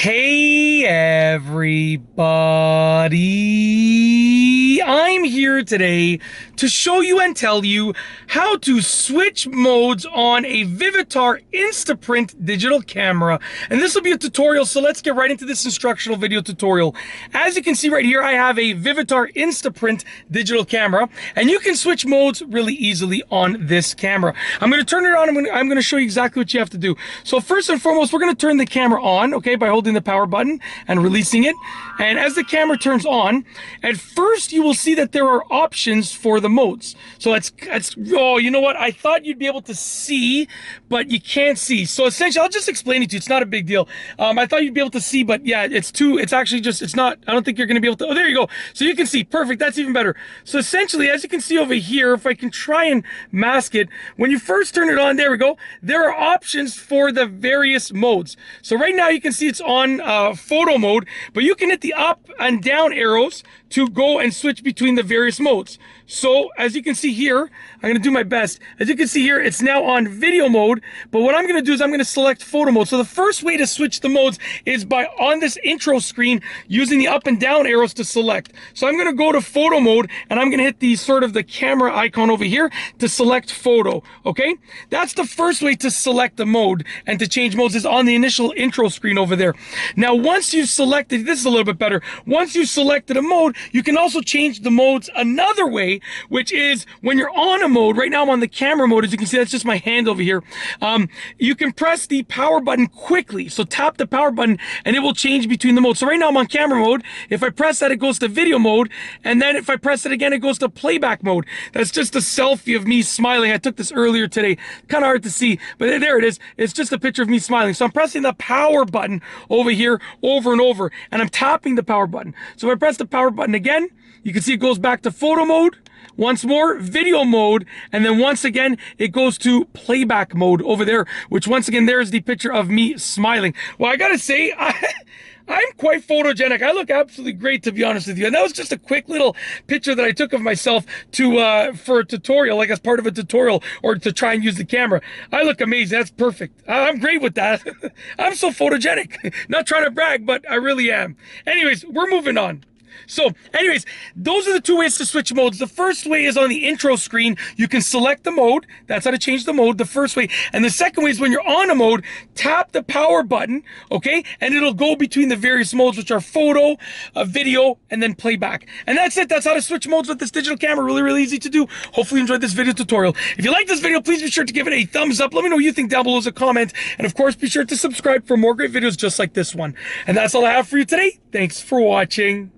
Hey everybody, I'm here today to show you and tell you how to switch modes on a Vivitar Instaprint digital camera. And this will be a tutorial, so let's get right into this instructional video tutorial. As you can see right here, I have a Vivitar Instaprint digital camera, and you can switch modes really easily on this camera. I'm going to turn it on. I'm going to show you exactly what you have to do. So first and foremost, we're going to turn the camera on, okay, by holding the power button and releasing it. And as the camera turns on, at first you will see that there are options for the modes. So oh, you know what? I thought you'd be able to see, but you can't see. So essentially, I'll just explain it to you. It's not a big deal. I thought you'd be able to see, but yeah, it's actually just, it's not, I don't think you're going to be able to, oh, there you go. So you can see, perfect. That's even better. So essentially, as you can see over here, if I can try and mask it, when you first turn it on, there we go. There are options for the various modes. So right now you can see it's on photo mode, but you can hit the up and down arrows to go and switch between the various modes. So as you can see here, I'm going to do my best. As you can see here, it's now on video mode, but what I'm going to do is I'm going to select photo mode. So the first way to switch the modes is by on this intro screen using the up and down arrows to select. So I'm going to go to photo mode and I'm going to hit the sort of the camera icon over here to select photo. Okay, that's the first way to select the mode and to change modes is on the initial intro screen over there. Now once you've selected, this is a little bit better, once you've selected a mode, you can also change the modes another way, which is when you're on a mode. Right now I'm on the camera mode. As you can see, that's just my hand over here. You can press the power button quickly. So tap the power button and it will change between the modes. So right now I'm on camera mode. If I press that, it goes to video mode. And then if I press it again, it goes to playback mode. That's just a selfie of me smiling. I took this earlier today. Kind of hard to see, but there it is. It's just a picture of me smiling. So I'm pressing the power button over here over and over, and I'm tapping the power button. So if I press the power button again, you can see it goes back to photo mode. Once more, video mode, and then once again, it goes to playback mode over there, which once again, there's the picture of me smiling. Well, I gotta say, I'm quite photogenic. I look absolutely great, to be honest with you. And that was just a quick little picture that I took of myself for a tutorial, like as part of a tutorial, or to try and use the camera. I look amazing. That's perfect. I'm great with that. I'm so photogenic. Not trying to brag, but I really am. Anyways, we're moving on. So anyways, those are the two ways to switch modes. The first way is on the intro screen. You can select the mode. That's how to change the mode, the first way. And the second way is when you're on a mode, tap the power button, okay? And it'll go between the various modes, which are photo, video, and then playback. And that's it. That's how to switch modes with this digital camera. Really, really easy to do. Hopefully you enjoyed this video tutorial. If you like this video, please be sure to give it a thumbs up. Let me know what you think down below as a comment. And of course, be sure to subscribe for more great videos just like this one. And that's all I have for you today. Thanks for watching.